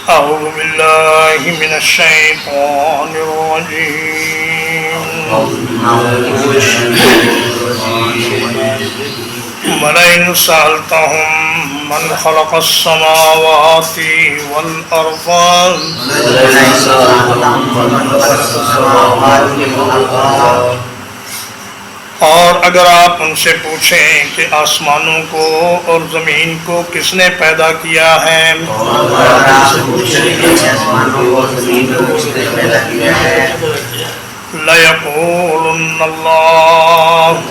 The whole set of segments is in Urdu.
أعوذ بالله من الشيطان الرجيم ولئن سألتهم من خلق السماوات والأرض اور اگر آپ ان سے پوچھیں کہ آسمانوں کو اور زمین کو کس نے پیدا کیا ہے لَيَقُولُنَّ اللَّهُ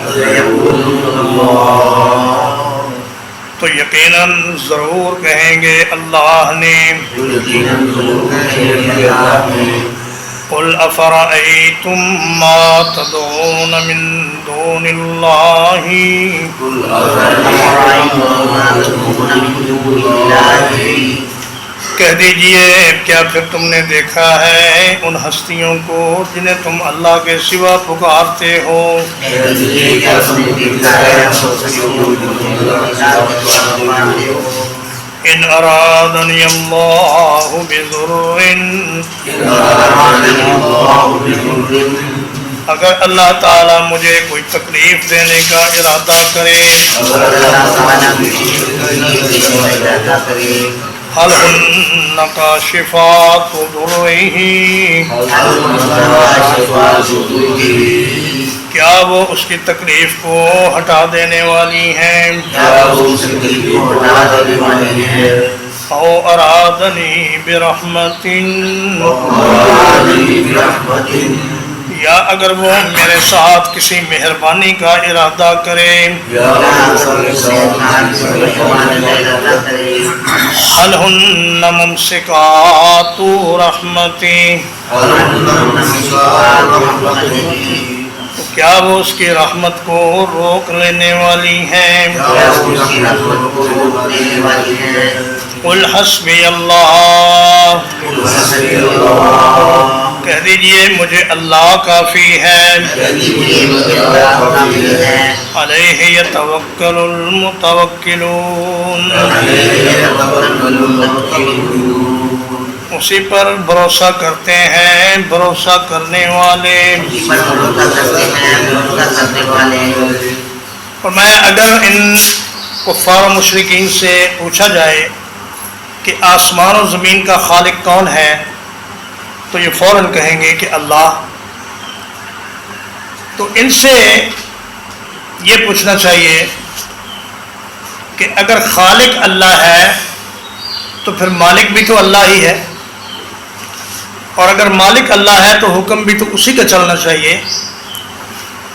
تو یقیناً ضرور کہیں گے اللہ نے قُلْ أَفَرَأَيْتُمْ مَا تَدْعُونَ مِن دُونِ اللَّهِ کہہ دیجئے کیا پھر تم نے دیکھا ہے ان ہستیوں کو جنہیں تم اللہ کے سوا پکارتے ہو ان ارادنی اللہ بضر اگر اللہ تعالیٰ مجھے کوئی تکلیف دینے کا ارادہ کرے هل هن كاشفات ضره کیا وہ اس کی تکلیف کو ہٹا دینے والی ہیں او ارادنی برحمت یا اگر وہ میرے ساتھ کسی مہربانی کا ارادہ کرے هل هن ممسکات رحمتی کیا وہ اس کی رحمت کو روک لینے والی ہیں قل حسبی اللہ کہہ دیجئے مجھے اللہ کافی ہے علیہ یتوکل المتوکلون اسی پر بھروسہ کرتے ہیں بھروسہ کرنے والے اور میں اگر ان کفار و مشرکین سے پوچھا جائے کہ آسمان و زمین کا خالق کون ہے تو یہ فوراً کہیں گے کہ اللہ تو ان سے یہ پوچھنا چاہیے کہ اگر خالق اللہ ہے تو پھر مالک بھی تو اللہ ہی ہے اور اگر مالک اللہ ہے تو حکم بھی تو اسی کا چلنا چاہیے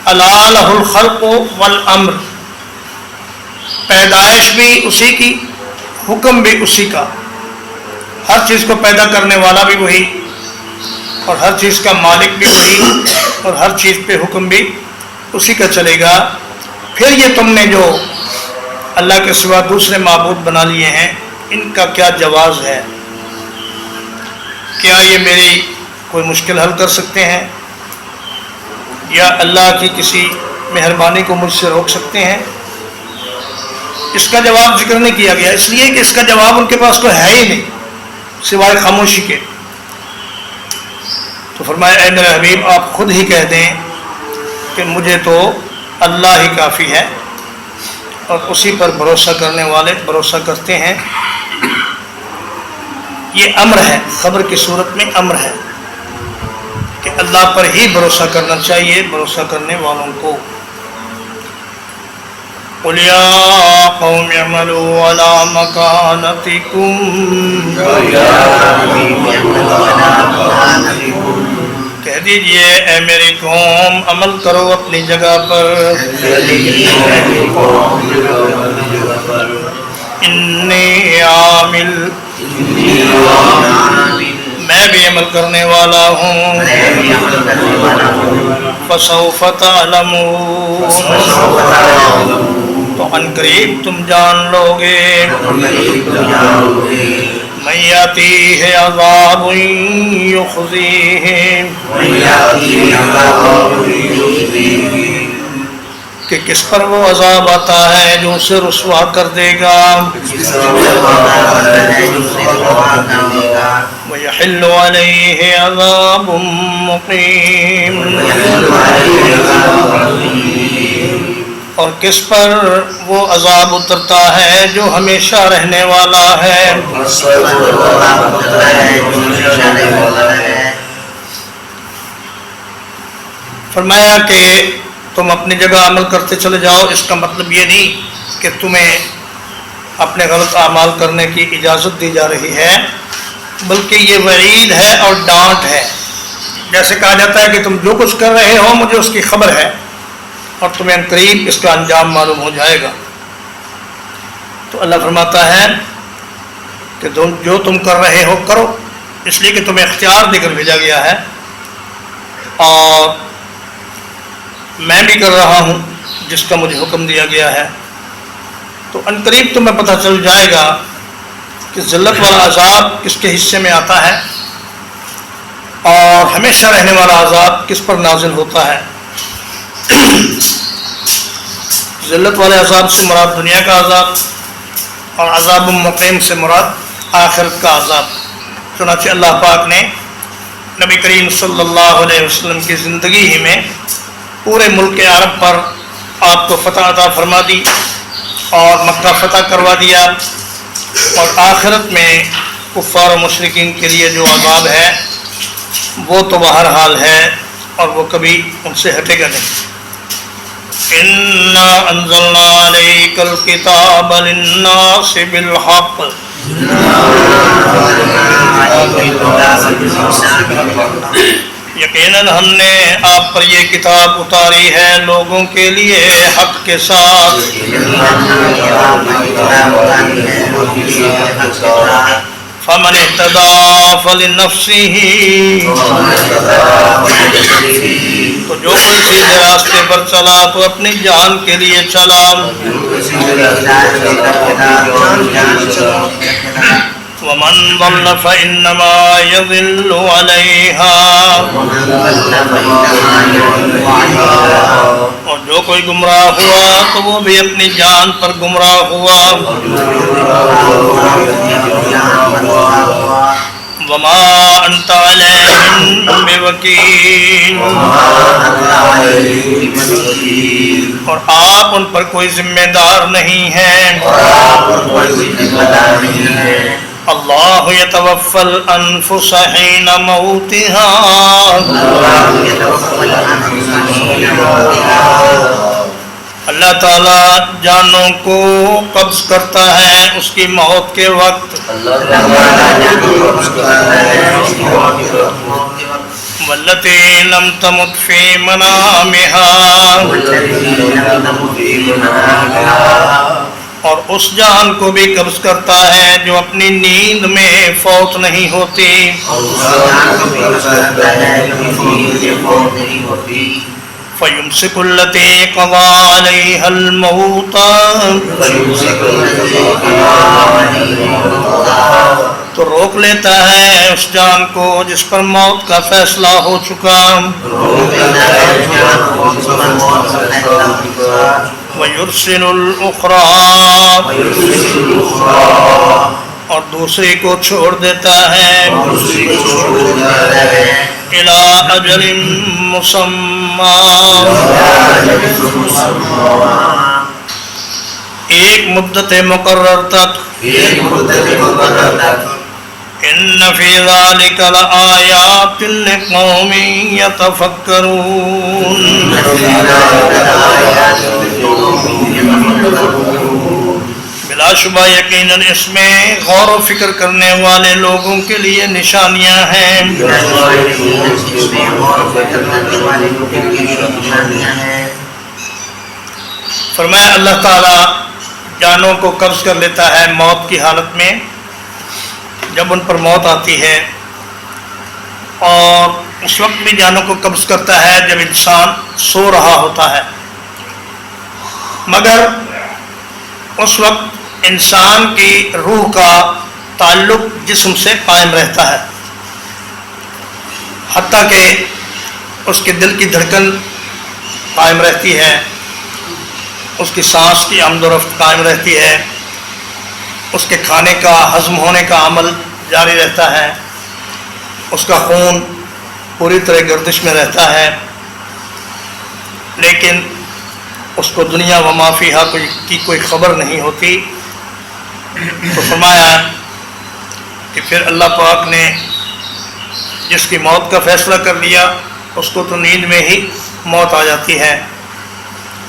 الا لہ الخلق والامر پیدائش بھی اسی کی حکم بھی اسی کا ہر چیز کو پیدا کرنے والا بھی وہی اور ہر چیز کا مالک بھی وہی اور ہر چیز پہ حکم بھی اسی کا چلے گا پھر یہ تم نے جو اللہ کے سوا دوسرے معبود بنا لیے ہیں ان کا کیا جواز ہے کیا یہ میری کوئی مشکل حل کر سکتے ہیں یا اللہ کی کسی مہربانی کو مجھ سے روک سکتے ہیں اس کا جواب ذکر نہیں کیا گیا اس لیے کہ اس کا جواب ان کے پاس کوئی ہے ہی نہیں سوائے خاموشی کے تو فرمایا اے میرے حبیب آپ خود ہی کہہ دیں کہ مجھے تو اللہ ہی کافی ہے اور اسی پر بھروسہ کرنے والے بھروسہ کرتے ہیں یہ امر ہے خبر کی صورت میں امر ہے کہ اللہ پر ہی بھروسہ کرنا چاہیے بھروسہ کرنے والوں کو قُلْ يَا قَوْمِ اعْمَلُوا عَلَى مَكَانَتِكُمْ کہہ دیجئے اے میری قوم عمل کرو اپنی جگہ پر انی عامل میں بھی عمل کرنے والا ہوں فسوف تعلمون تو ان قریب تم جان لو گے من یاتیہ عذاب یخزیہ کہ کس پر وہ عذاب آتا ہے جو اسے رسوا کر دے گا ويحل عليه عذاب مقيم اور کس پر وہ عذاب اترتا ہے جو ہمیشہ رہنے والا ہے. فرمایا کہ تم اپنی جگہ عمل کرتے چلے جاؤ. اس کا مطلب یہ نہیں کہ تمہیں اپنے غلط اعمال کرنے کی اجازت دی جا رہی ہے، بلکہ یہ وعید ہے اور ڈانٹ ہے. جیسے کہا جاتا ہے کہ تم جو کچھ کر رہے ہو مجھے اس کی خبر ہے اور تمہیں قریب اس کا انجام معلوم ہو جائے گا. تو اللہ فرماتا ہے کہ جو تم کر رہے ہو کرو، اس لیے کہ تمہیں اختیار دے کر بھیجا گیا ہے اور میں بھی کر رہا ہوں جس کا مجھے حکم دیا گیا ہے. تو عنقریب تمہیں پتہ چل جائے گا کہ ذلت والا عذاب کس کے حصے میں آتا ہے اور ہمیشہ رہنے والا عذاب کس پر نازل ہوتا ہے. ذلت والے عذاب سے مراد دنیا کا عذاب اور عذاب مقیم سے مراد آخرت کا عذاب. چنانچہ اللہ پاک نے نبی کریم صلی اللہ علیہ وسلم کی زندگی ہی میں پورے ملک عرب پر آپ کو فتح عطا فرما دی اور مکہ فتح کروا دیا، اور آخرت میں کفار و مشرکین کے لیے جو عذاب ہے وہ تو بہرحال ہے اور وہ کبھی ان سے ہٹے گا نہیں. اِنَّا أَنزَلْنَا عَلَيْكَ الْكِتَابَ لِلنَّاسِ بِالْحَقِّ یقیناً ہم نے آپ پر یہ کتاب اتاری ہے لوگوں کے لیے حق کے ساتھ. فَمَنِ اهْتَدَىٰ فَلِنَفْسِهِ تو جو کوئی سیدھے راستے پر چلا تو اپنی جان کے لیے چلا. وَمَنْ ضَلَّ فَإِنَّمَا يَضِلُّ عَلَيْهَا اور جو کوئی گمراہ ہوا تو وہ بھی اپنی جان پر گمراہ ہوا. وَمَا أَنْتَ عَلَيْهِمْ بِوَكِيلٍ اور آپ ان پر کوئی ذمہ دار نہیں ہیں. اللہ یتوفی الانفس حین موتها اللہ تعالیٰ جانوں کو قبض کرتا ہے اس کی موت کے وقت. والتی لم تمت فی منامها اور اس جان کو بھی قبض کرتا ہے جو اپنی نیند میں فوت نہیں ہوتی. فَيُمْسِكُ الَّتِي قَضَىٰ عَلَيْهَا الْمَوْتَ تو روک لیتا ہے اس جان کو جس پر موت کا فیصلہ ہو چکا. وَيُرْسِلُ الْأُخْرَىٰ اور دوسری کو چھوڑ دیتا ہے. إِلَىٰ أَجَلٍ مُّسَمًّى ایک مدت مقرر تک. إِنَّ فِي ذَلِكَ لَآيَاتٍ لِقَوْمٍ يَتَفَكَّرُونَ بلا شبہ یقیناً اس میں غور و فکر کرنے والے لوگوں کے لیے نشانیاں ہیں. فرمایا اللہ تعالیٰ جانوں کو قبض کر لیتا ہے موت کی حالت میں جب ان پر موت آتی ہے، اور اس وقت بھی جانوں کو قبض کرتا ہے جب انسان سو رہا ہوتا ہے. مگر اس وقت انسان کی روح کا تعلق جسم سے قائم رہتا ہے، حتیٰ کہ اس کے دل کی دھڑکن قائم رہتی ہے، اس کی سانس کی آمد و رفت قائم رہتی ہے، اس کے کھانے کا ہضم ہونے کا عمل جاری رہتا ہے، اس کا خون پوری طرح گردش میں رہتا ہے، لیکن اس کو دنیا و ما فیہا کی کوئی خبر نہیں ہوتی۔ تو فرمایا کہ پھر اللہ پاک نے جس کی موت کا فیصلہ کر لیا اس کو تو نیند میں ہی موت آ جاتی ہے۔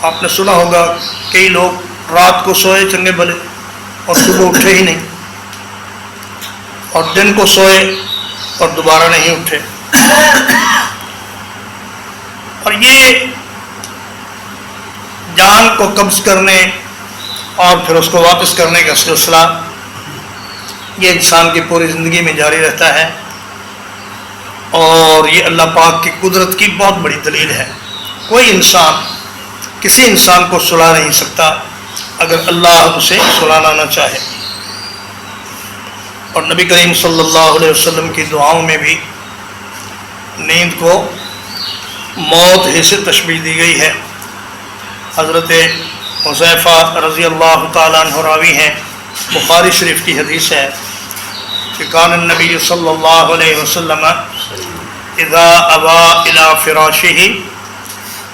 آپ نے سنا ہوگا کئی لوگ رات کو سوئے چنگے بھلے اور صبح اٹھے ہی نہیں، اور دن کو سوئے اور دوبارہ نہیں اٹھے، اور یہ جان کو قبض کرنے اور پھر اس کو واپس کرنے کا سلسلہ یہ انسان کی پوری زندگی میں جاری رہتا ہے، اور یہ اللہ پاک کی قدرت کی بہت بڑی دلیل ہے۔ کوئی انسان کسی انسان کو سلا نہیں سکتا اگر اللہ اسے سلانا نہ چاہے۔ اور نبی کریم صلی اللہ علیہ وسلم کی دعاؤں میں بھی نیند کو موت ہی سے تشبیہ دی گئی ہے۔ حضرت حذیفہ رضی اللہ تعالیٰ عنہ راوی ہیں، بخاری شریف کی حدیث ہے کہ کان النبی صلی اللہ علیہ وسلم اذا ابا الى فراشہ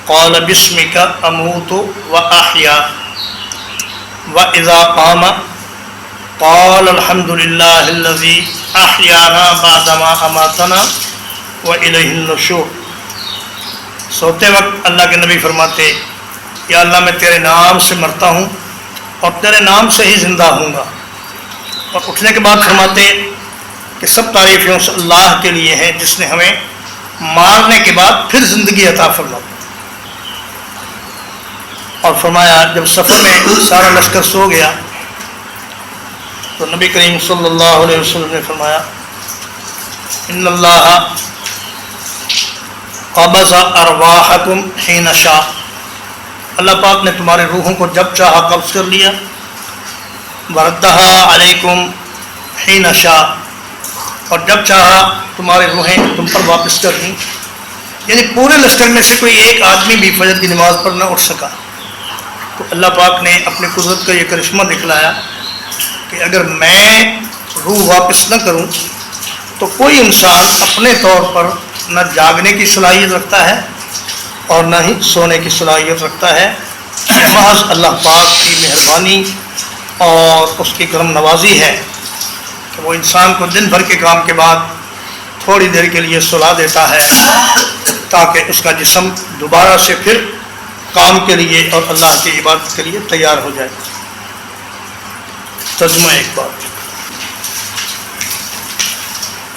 قال بسمک اموت واحیا واذا قام قال الحمد للہ الذی احیانا بعدما اماتنا والیہ النشور۔ سوتے وقت اللہ کے نبی فرماتے یا اللہ میں تیرے نام سے مرتا ہوں اور تیرے نام سے ہی زندہ ہوں گا، اور اٹھنے کے بعد فرماتے کہ سب تعریفیں اس اللہ کے لیے ہیں جس نے ہمیں مارنے کے بعد پھر زندگی عطا فرمائی۔ اور فرمایا جب سفر میں سارا لشکر سو گیا تو نبی کریم صلی اللہ علیہ وسلم نے فرمایا ان اللہ قبض ارواحکم حین شاء، اللہ پاک نے تمہارے روحوں کو جب چاہا قبض کر لیا، وردہا علیکم حین شاء، اور جب چاہا تمہاری روحیں تم پر واپس کر دیں۔ یعنی پورے لشکر میں سے کوئی ایک آدمی بھی فجر کی نماز پر نہ اٹھ سکا۔ تو اللہ پاک نے اپنی قدرت کا یہ کرشمہ دکھلایا کہ اگر میں روح واپس نہ کروں تو کوئی انسان اپنے طور پر نہ جاگنے کی صلاحیت رکھتا ہے اور نہ ہی سونے کی صلاحیت رکھتا ہے۔ محض اللہ پاک کی مہربانی اور اس کی کرم نوازی ہے کہ وہ انسان کو دن بھر کے کام کے بعد تھوڑی دیر کے لیے سلا دیتا ہے تاکہ اس کا جسم دوبارہ سے پھر کام کے لیے اور اللہ کی عبادت کے لیے تیار ہو جائے۔ ترجمہ ایک بار،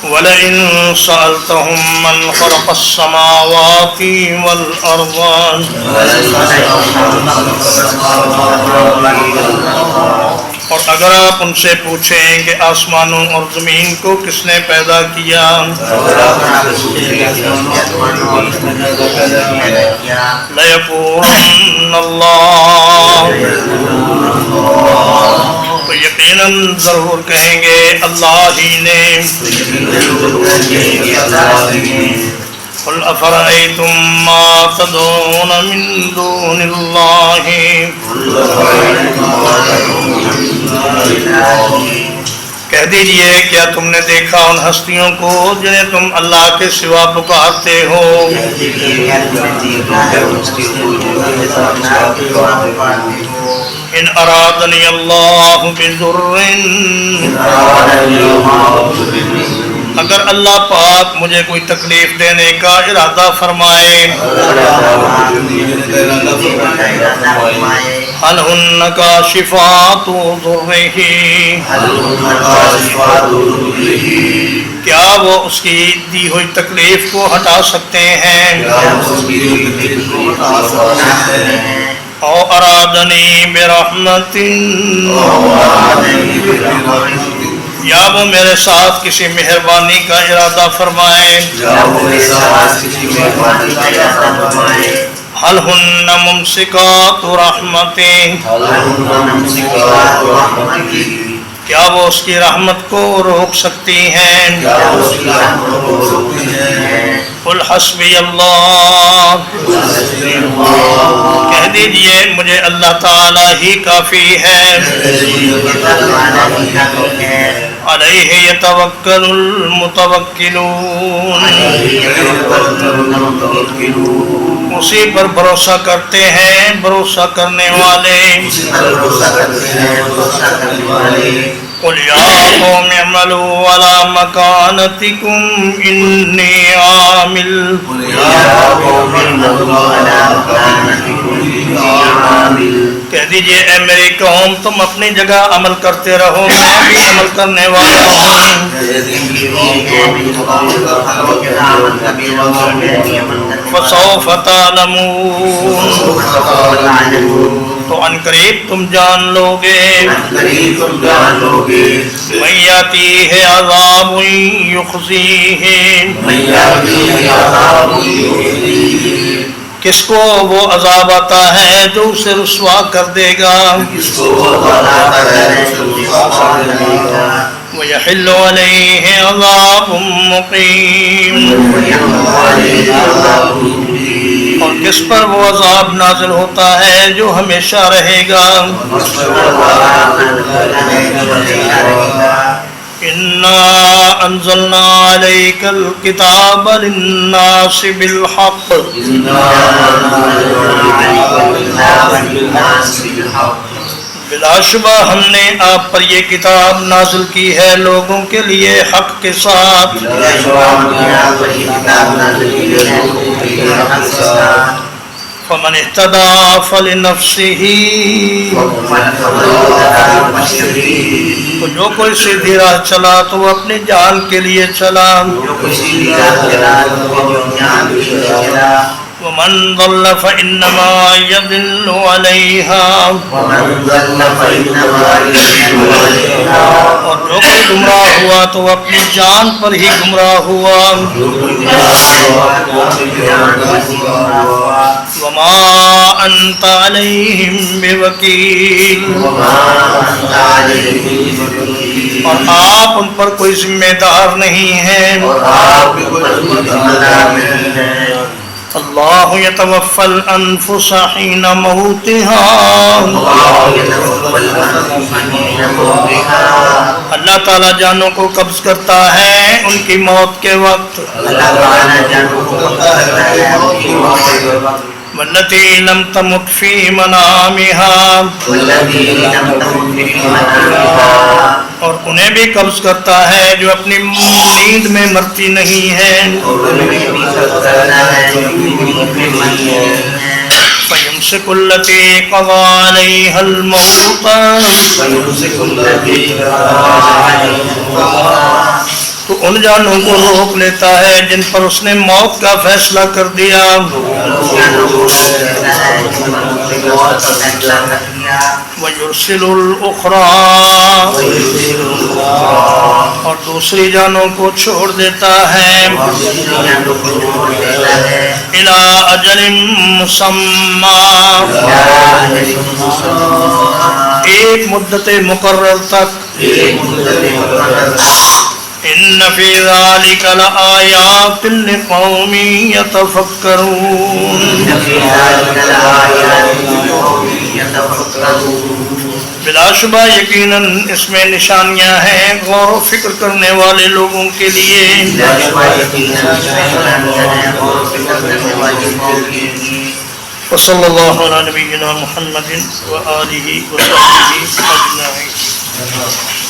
وَلَئِن سَأَلْتَهُم مَّنْ خَلَقَ السَّمَاوَاتِ وَالْأَرْضَ، اور اگر آپ ان سے پوچھیں کہ آسمانوں اور زمین کو کس نے پیدا کیا، لَيَقُولُنَّ اللَّهُ، تو یقیناً ضرور کہیں گے اللہ ہی نے۔ قل افرأيتم ما تدعون من دون اللہ، کہہ دیجئے کیا تم نے دیکھا ان ہستیوں کو جنہیں تم اللہ کے سوا پکارتے ہو؟ ان ارادنی اللہ بضر، اگر اللہ پاک مجھے کوئی تکلیف دینے کا ارادہ فرمائے، هل هن کاشفات ضرہ، کیا وہ اس کی دی ہوئی تکلیف کو ہٹا سکتے ہیں؟ او ارادنی برحمت، یا وہ میرے ساتھ کسی مہربانی کا ارادہ فرمائے، هل هن ممسکات رحمتہ، کیا وہ اس کی رحمت کو روک سکتی ہیں؟ قل حسبی اللہ، کہہ دیجئے مجھے اللہ تعالی ہی کافی ہے۔ علیہ یتوکل المتوکلون، اسی پر بھروسہ کرتے ہیں بھروسہ کرنے والے۔ قل یا قوم اعملوا علی مکانتکم انی عامل، کہہ دیجئے اے میری قوم تم اپنی جگہ عمل کرتے رہو، میں بھی عمل کرنے والا ہوں۔ فسوف تعلمون، تو ان قریب تم جان لو گے۔ من یاتیہ عذاب یخزیہ، کس کو وہ عذاب آتا ہے جو اسے رسوا کر دے گا۔ وَيَحِلُّ عَلَيْهِ عَذَابٌ مُقِيمٌ، اور کس پر وہ عذاب نازل ہوتا ہے جو ہمیشہ رہے گا۔ اِنَّا أَنزَلْنَا عَلَيْكَ الْكِتَابَ لِلنَّاسِ بِالْحَقِّ، بلا شبہ ہم نے آپ پر یہ کتاب نازل کی ہے لوگوں کے لیے حق کے ساتھ۔ فمن اهتدى فلنفسه، تو جو کوئی سیدھی راہ چلا تو وہ اپنی جان کے لیے چلا۔ ومن ضل فإنما يضل عليها، اور جو کوئی گمراہ ہوا تو وہ اپنی جان پر ہی گمراہ ہوا۔ وما أنت عليهم بوكيل، اور آپ ان پر کوئی ذمہ دار نہیں ہیں۔ اللہ یتوفی الانفس حین موتها، اللہ تعالیٰ جانوں کو قبض کرتا ہے ان کی موت کے وقت۔ والتي لم تمت في منامها، اور انہیں بھی قبض کرتا ہے جو اپنی نیند میں مرتی نہیں ہے۔ فَيُمْسِكُ الَّتِي قَضَى عَلَيْهَا الْمَوْتَ، تو ان جانوں کو روک لیتا ہے جن پر اس نے موت کا فیصلہ کر دیا۔ وَيُرْسِلُ الْأُخْرَى، اور دوسری جانوں کو چھوڑ دیتا ہے۔ إِلَىٰ أَجَلٍ مُّسَمًّى، ایک مدت مقرر تک۔ إِنَّ فِي ذَلِكَ لَآيَاتٍ لِقَوْمٍ يَتَفَكَّرُونَ، بلا شبہ یقیناً اس میں نشانیاں ہیں غور و فکر کرنے والے لوگوں کے لیے۔ وصلی اللہ علی نبینا محمد وآلہ وصحبہ اجمعین۔